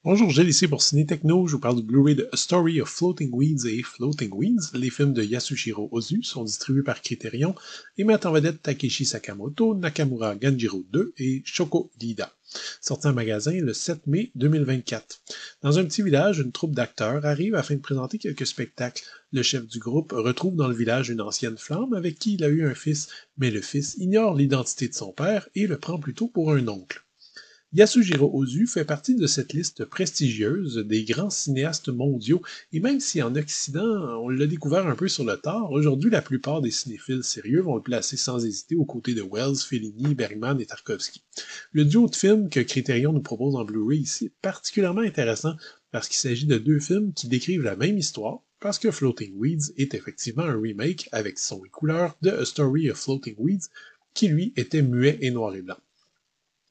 Bonjour, Gilles ici pour Ciné Techno. Je vous parle du Blu-ray de A Story of Floating Weeds et Floating Weeds. Les films de Yasuhiro Ozu sont distribués par Criterion et mettent en vedette Takeshi Sakamoto, Nakamura Ganjiro II et Shoko Dida. Sorti en magasin le 7 mai 2024. Dans un petit village, une troupe d'acteurs arrive afin de présenter quelques spectacles. Le chef du groupe retrouve dans le village une ancienne flamme avec qui il a eu un fils, mais le fils ignore l'identité de son père et le prend plutôt pour un oncle. Yasujiro Ozu fait partie de cette liste prestigieuse des grands cinéastes mondiaux, et même si en Occident on l'a découvert un peu sur le tard, aujourd'hui la plupart des cinéphiles sérieux vont le placer sans hésiter aux côtés de Wells, Fellini, Bergman et Tarkovsky. Le duo de films que Criterion nous propose en Blu-ray ici est particulièrement intéressant parce qu'il s'agit de deux films qui décrivent la même histoire, parce que Floating Weeds est effectivement un remake avec son et couleur de A Story of Floating Weeds, qui lui était muet et noir et blanc.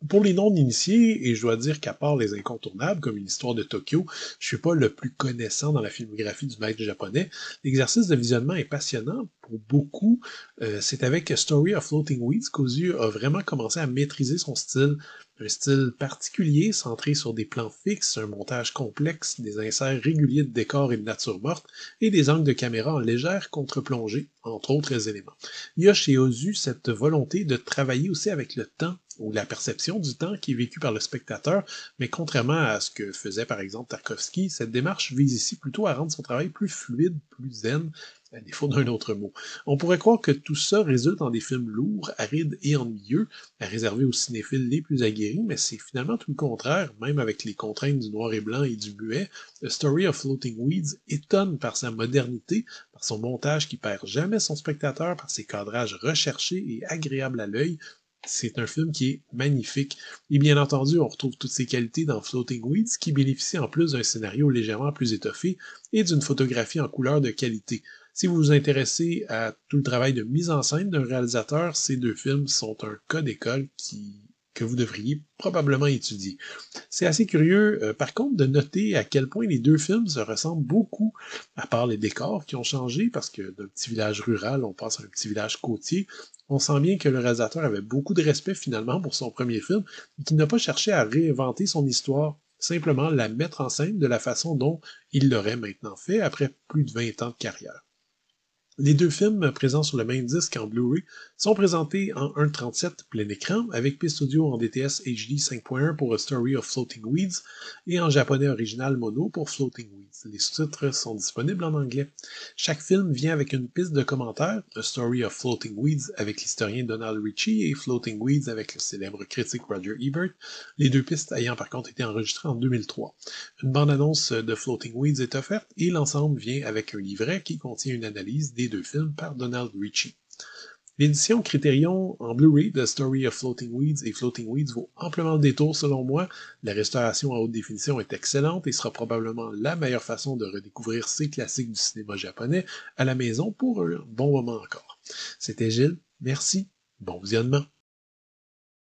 Pour les non-initiés, et je dois dire qu'à part les incontournables, comme une histoire de Tokyo, je suis pas le plus connaissant dans la filmographie du maître japonais, l'exercice de visionnement est passionnant pour beaucoup. C'est avec A Story of Floating Weeds qu'Ozu a vraiment commencé à maîtriser son style, un style particulier centré sur des plans fixes, un montage complexe, des inserts réguliers de décors et de nature morte, et des angles de caméra en légère contre-plongée, entre autres éléments. Il y a chez Ozu cette volonté de travailler aussi avec le temps ou la perception du temps qui est vécu par le spectateur, mais contrairement à ce que faisait par exemple Tarkovsky, cette démarche vise ici plutôt à rendre son travail plus fluide, plus zen, à défaut d'un autre mot. On pourrait croire que tout ça résulte en des films lourds, arides et ennuyeux, à réserver aux cinéphiles les plus aguerris, mais c'est finalement tout le contraire, même avec les contraintes du noir et blanc et du muet. The Story of Floating Weeds étonne par sa modernité, par son montage qui perd jamais son spectateur, par ses cadrages recherchés et agréables à l'œil. C'est un film qui est magnifique. Et bien entendu, on retrouve toutes ces qualités dans Floating Weeds, qui bénéficie en plus d'un scénario légèrement plus étoffé et d'une photographie en couleur de qualité. Si vous vous intéressez à tout le travail de mise en scène d'un réalisateur, ces deux films sont un cas d'école que vous devriez probablement étudier. C'est assez curieux, par contre, de noter à quel point les deux films se ressemblent beaucoup, à part les décors qui ont changé, parce que d'un petit village rural, on passe à un petit village côtier. On sent bien que le réalisateur avait beaucoup de respect finalement pour son premier film, et qu'il n'a pas cherché à réinventer son histoire, simplement la mettre en scène de la façon dont il l'aurait maintenant fait après plus de 20 ans de carrière. Les deux films présents sur le même disque en Blu-ray sont présentés en 1.37 plein écran avec piste audio en DTS HD 5.1 pour A Story of Floating Weeds et en japonais original mono pour Floating Weeds. Les sous-titres sont disponibles en anglais. Chaque film vient avec une piste de commentaires, A Story of Floating Weeds avec l'historien Donald Ritchie et Floating Weeds avec le célèbre critique Roger Ebert, les deux pistes ayant par contre été enregistrées en 2003. Une bande-annonce de Floating Weeds est offerte et l'ensemble vient avec un livret qui contient une analyse des deux films par Donald Ritchie. L'édition Criterion en Blu-ray de Story of Floating Weeds et Floating Weeds vaut amplement le détour selon moi. La restauration en haute définition est excellente et sera probablement la meilleure façon de redécouvrir ces classiques du cinéma japonais à la maison pour un bon moment encore. C'était Gilles, merci, bon visionnement.